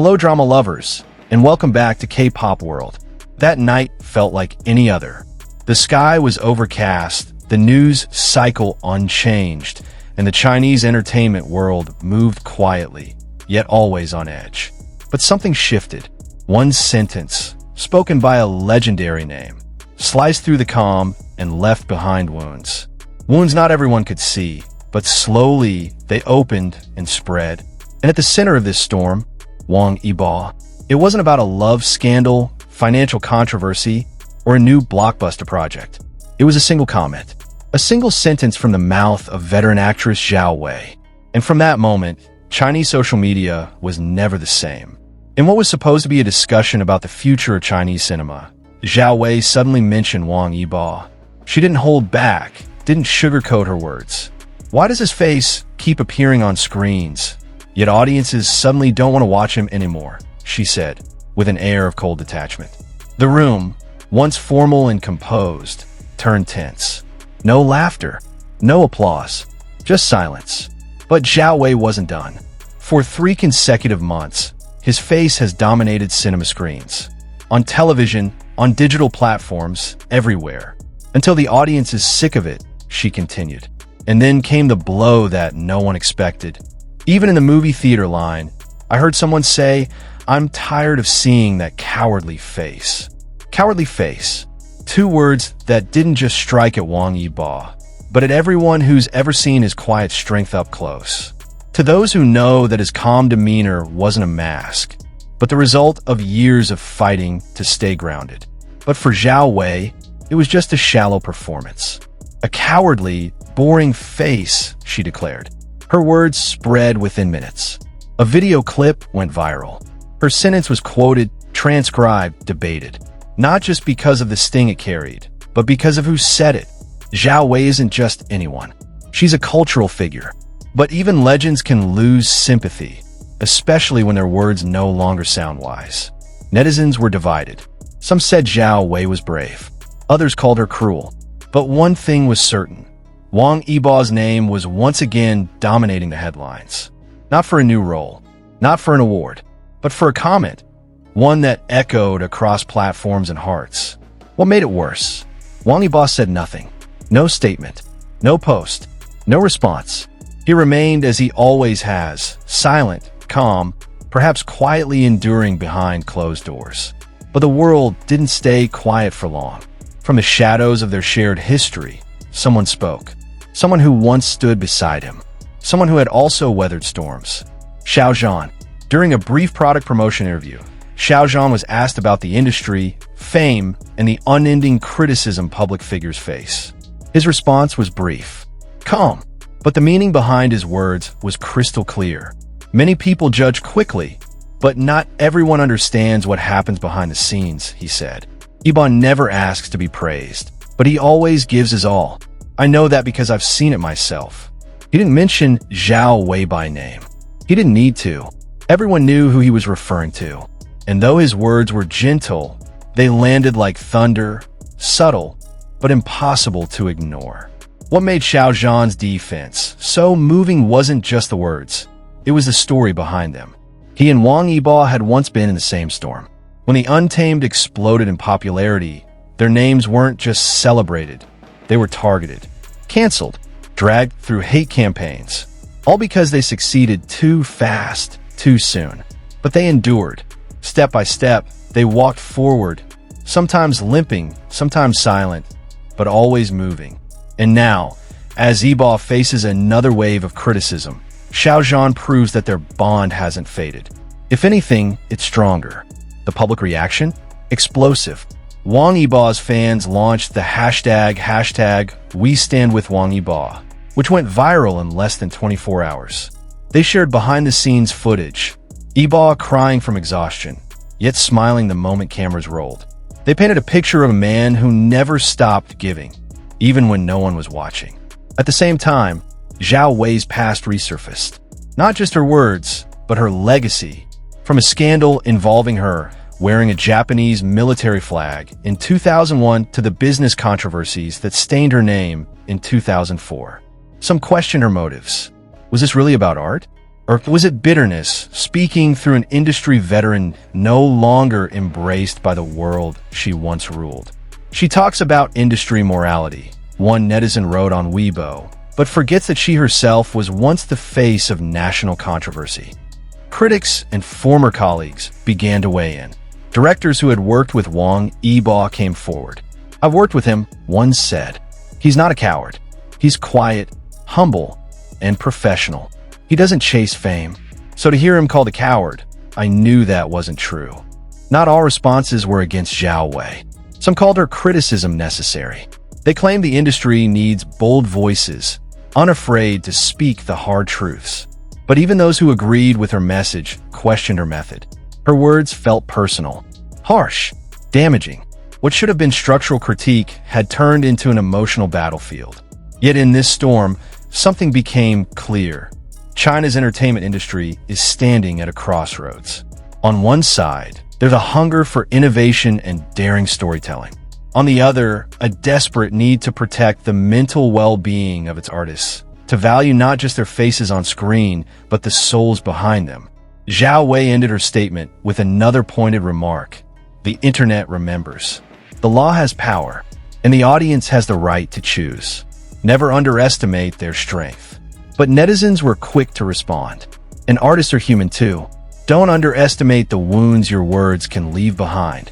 Hello drama lovers, and welcome back to K-pop world. That night felt like any other. The sky was overcast, the news cycle unchanged, and the Chinese entertainment world moved quietly, yet always on edge. But something shifted. One sentence, spoken by a legendary name, sliced through the calm and left behind wounds. Wounds not everyone could see, but slowly they opened and spread. And at the center of this storm, Wang Yibo. It wasn't about a love scandal, financial controversy, or a new blockbuster project. It was a single comment, a single sentence from the mouth of veteran actress Zhao Wei. And from that moment, Chinese social media was never the same. In what was supposed to be a discussion about the future of Chinese cinema, Zhao Wei suddenly mentioned Wang Yibo. She didn't hold back, didn't sugarcoat her words. Why does his face keep appearing on screens? Yet audiences suddenly don't want to watch him anymore, she said, with an air of cold detachment. The room, once formal and composed, turned tense. No laughter, no applause, just silence. But Zhao Wei wasn't done. For 3 consecutive months, his face has dominated cinema screens. On television, on digital platforms, everywhere. Until the audience is sick of it, she continued. And then came the blow that no one expected. Even in the movie theater line, I heard someone say, "I'm tired of seeing that cowardly face." Cowardly face. 2 words that didn't just strike at Wang Yibo, but at everyone who's ever seen his quiet strength up close. To those who know that his calm demeanor wasn't a mask, but the result of years of fighting to stay grounded. But for Zhao Wei, it was just a shallow performance. A cowardly, boring face, she declared. Her words spread within minutes. A video clip went viral. Her sentence was quoted, transcribed, debated. Not just because of the sting it carried, but because of who said it. Zhao Wei isn't just anyone. She's a cultural figure. But even legends can lose sympathy, especially when their words no longer sound wise. Netizens were divided. Some said Zhao Wei was brave. Others called her cruel. But one thing was certain. Wang Yibo's name was once again dominating the headlines. Not for a new role, not for an award, but for a comment. One that echoed across platforms and hearts. What made it worse? Wang Yibo said nothing. No statement. No post. No response. He remained as he always has, silent, calm, perhaps quietly enduring behind closed doors. But the world didn't stay quiet for long. From the shadows of their shared history, someone spoke. Someone who once stood beside him. Someone who had also weathered storms. Xiao Zhan. During a brief product promotion interview, Xiao Zhan was asked about the industry, fame, and the unending criticism public figures face. His response was brief, calm, but the meaning behind his words was crystal clear. Many people judge quickly, but not everyone understands what happens behind the scenes, he said. Yibo never asks to be praised, but he always gives his all. I know that because I've seen it myself. He didn't mention Zhao Wei by name. He didn't need to. Everyone knew who he was referring to. And though his words were gentle, they landed like thunder, subtle, but impossible to ignore. What made Xiao Zhan's defense so moving wasn't just the words. It was the story behind them. He and Wang Yibo had once been in the same storm. When the Untamed exploded in popularity, their names weren't just celebrated. They were targeted, canceled, dragged through hate campaigns, all because they succeeded too fast, too soon. But they endured. Step by step, they walked forward, sometimes limping, sometimes silent, but always moving. And now, as Yibo faces another wave of criticism, Xiao Zhan proves that their bond hasn't faded. If anything, it's stronger. The public reaction? Explosive. Wang Yibo's fans launched the hashtag #WeStandWithWangYibo, which went viral in less than 24 hours. They shared behind-the-scenes footage, Yibo crying from exhaustion, yet smiling the moment cameras rolled. They painted a picture of a man who never stopped giving, even when no one was watching. At the same time, Zhao Wei's past resurfaced. Not just her words, but her legacy. From a scandal involving her wearing a Japanese military flag in 2001 to the business controversies that stained her name in 2004. Some question her motives. Was this really about art? Or was it bitterness, speaking through an industry veteran no longer embraced by the world she once ruled? She talks about industry morality, one netizen wrote on Weibo, but forgets that she herself was once the face of national controversy. Critics and former colleagues began to weigh in. Directors who had worked with Wang Yibo came forward. "I've worked with him," one said. "He's not a coward. He's quiet, humble, and professional. He doesn't chase fame." So to hear him called a coward, I knew that wasn't true. Not all responses were against Zhao Wei. Some called her criticism necessary. They claimed the industry needs bold voices, unafraid to speak the hard truths. But even those who agreed with her message questioned her method. Her words felt personal, harsh, damaging. What should have been structural critique had turned into an emotional battlefield. Yet in this storm, something became clear. China's entertainment industry is standing at a crossroads. On one side, there's a hunger for innovation and daring storytelling. On the other, a desperate need to protect the mental well-being of its artists, to value not just their faces on screen, but the souls behind them. Zhao Wei ended her statement with another pointed remark. The internet remembers. The law has power, and the audience has the right to choose. Never underestimate their strength. But netizens were quick to respond. And artists are human too. Don't underestimate the wounds your words can leave behind.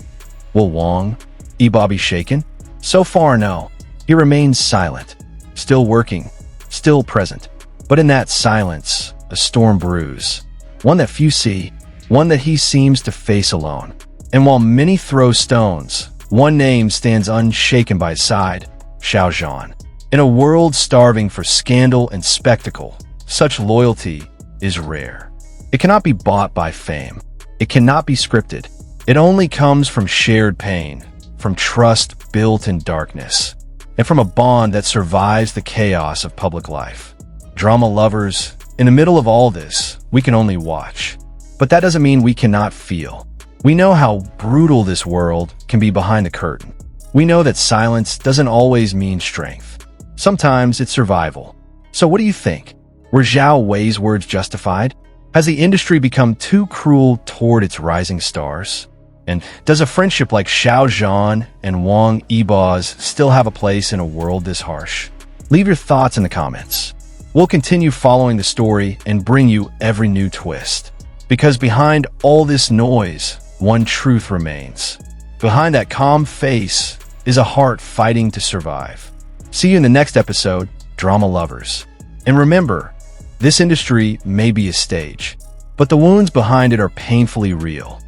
Will Wang Yibo be shaken? So far, no. He remains silent, still working, still present. But in that silence, a storm brews. One that few see, one that he seems to face alone. And while many throw stones, one name stands unshaken by his side, Xiao Zhan. In a world starving for scandal and spectacle, such loyalty is rare. It cannot be bought by fame. It cannot be scripted. It only comes from shared pain, from trust built in darkness, and from a bond that survives the chaos of public life. Drama lovers, in the middle of all this, we can only watch. But that doesn't mean we cannot feel. We know how brutal this world can be behind the curtain. We know that silence doesn't always mean strength. Sometimes it's survival. So what do you think? Were Zhao Wei's words justified? Has the industry become too cruel toward its rising stars? And does a friendship like Xiao Zhan and Wang Yibo's still have a place in a world this harsh? Leave your thoughts in the comments. We'll continue following the story and bring you every new twist. Because behind all this noise, one truth remains. Behind that calm face is a heart fighting to survive. See you in the next episode, drama lovers. And remember, this industry may be a stage, but the wounds behind it are painfully real.